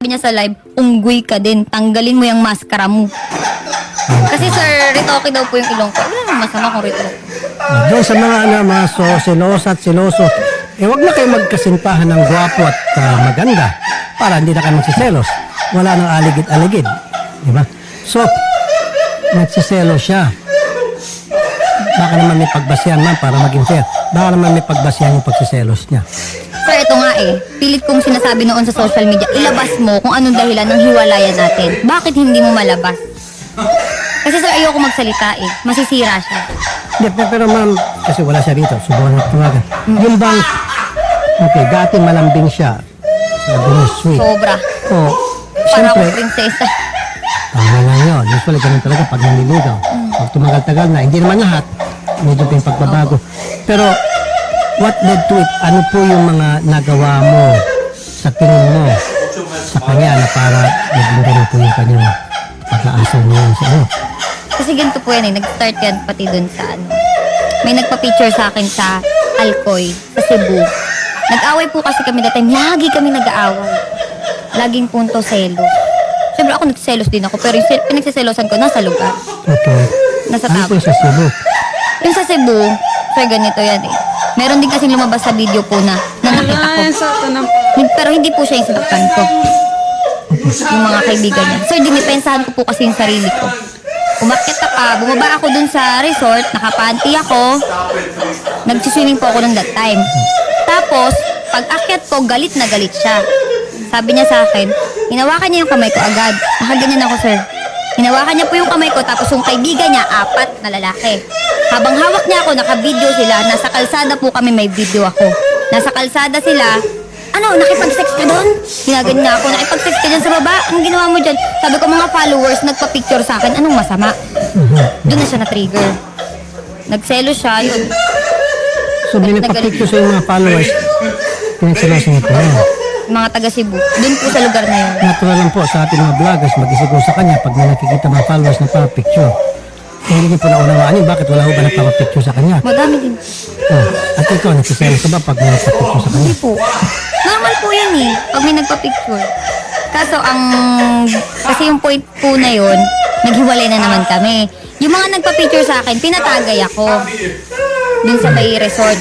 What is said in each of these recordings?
Sabi niya sa live, unggoy ka din. Tanggalin mo yung maskara mo. Kasi sir, retoke daw po yung ilong ko. Wala naman masama kung retoke. Doon sa mga mga selosa at seloso, wag na kayo magkasintahan ng gwapo at maganda para hindi na kayo magsiselos. Wala nang aligid-aligid. Diba? So, nagsiselo siya. Baka naman may pagbasihan man para maging fair. Baka naman may pagbasihan yung pagsiselos niya. Sir, ito nga pilit kong sinasabi noon sa social media, ilabas mo kung anong dahilan ng hiwalayan natin. Bakit hindi mo malabas? Kasi sir, ayoko magsalita masisira siya. Hindi, pero ma'am, kasi wala siya rito. Subukan na tumagan. Yung bang, okay, dati malambing siya. Sabi niya, sweet. Sobra. Oh, Para siyempre, akong prinsesa. tama lang yun. Usually, ganun talaga pag naniligaw. Pag tumagal-tagal na, hindi naman lahat. Medyo pa yung pagbabago. Pero, what led to it? Ano po yung mga nagawa mo sa tingin mo sa kanya na para naging ganun po yung kanyang pag-aasal niya sa ano? Kasi ganito po yan nag-start yan pati dun sa may nagpa-picture sa akin sa Alcoy, sa Cebu. Nag-away po kasi kami that time. Lagi kami nag-aaway. Laging punto selos. Siyempre ako nagselos din ako, pero yung pinagsiselosan ko nasa lugar. Okay. Nasa Ano po tabo. yung sa Cebu? Yung sa Cebu, sir, ganito yan Meron din kasi lumabas sa video po na nakita ko. Pero hindi po siya yung sinaktan ko. Yung mga kaibigan niya. Sir, dinipensahan ko po kasi yung sarili ko. Umakyat bumaba ako dun sa resort, nakapanty ako, nagsiswimming po ako nung that time. Tapos, pag akyat ko, galit na galit siya. Sabi niya sa akin, hinawakan niya yung kamay ko agad. Nakaganyan ako, sir. Hinawakan niya po yung kamay ko, tapos yung kaibigan niya, 4 na lalaki. Habang hawak niya ako, naka-video sila, nasa kalsada po kami, may video ako. Nasa kalsada sila, nakipag-sex ka doon? Ginaganyan nga ako, nakipag-sex ka dyan sa baba? Anong ginawa mo dyan? Sabi ko, mga followers, nagpa-picture sa akin, anong masama? Doon na siya na-trigger. Nagselo siya, yun. So, binipapicture sa yung mga followers, pinagsilasan niyo po yan. Mga taga Cebu, doon po sa lugar na yun. Natural lang po sa ating mga vloggers mag-isigaw sa kanya pag may nakikita mga followers na picture. Hindi niyo po naunawaan yun, bakit wala ho ba nagpapapicture sa kanya? Madami din. Oh, at ikaw, nagsiselos ka ba pag may nagpapicture sa kanya? Hindi po. Normal po yan pag may nagpa-picture. Kaso kasi yung point po na yun, naghiwalay na naman kami. Yung mga nagpa-picture sa akin, pinatagay ako. Dun sa may resort.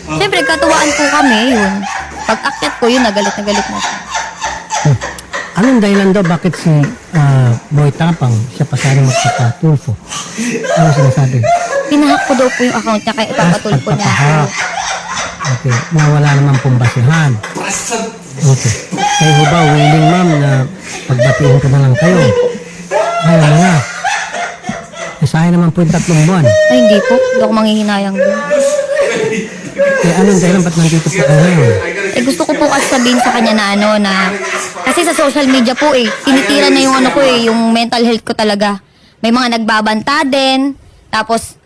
Siyempre, katuwaan po kami yun. Pag akyat ko yun, nagalit na siya. Anong dahilan daw bakit si Boy Tapang siya pa sana magpapatulfo? Ano sinasabi? Pinahack ko daw po yung account niya, kaya ipapatulpo niya ako. Pagpapahak. Okay, na wala namang pumbasihan. Okay. Kayo ho ba willing ma'am na pagbatiin ko na lang kayo? Ayaw mo nga. Sayang naman po yung 3 buwan. Ay, hindi po. Hindi ako manghihinayang doon. Anong dahilan ba't nandito po kayo ngayon? Gusto ko po kasi sabihin sa kanya na kasi sa social media po tinitira na yung yung mental health ko talaga. May mga nagbabanta din. Tapos,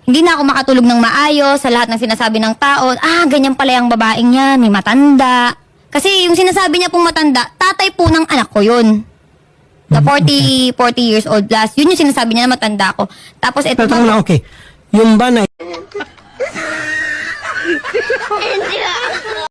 hindi na ako makatulog ng maayos sa lahat ng sinasabi ng tao. Ganyan pala yung babaeng yan, may matanda. Kasi yung sinasabi niya pong matanda, tatay po ng anak ko yun. Na 40 years old plus. Yun yung sinasabi niya na matanda ako. Tapos, Pero tama na, okay. Yung ba na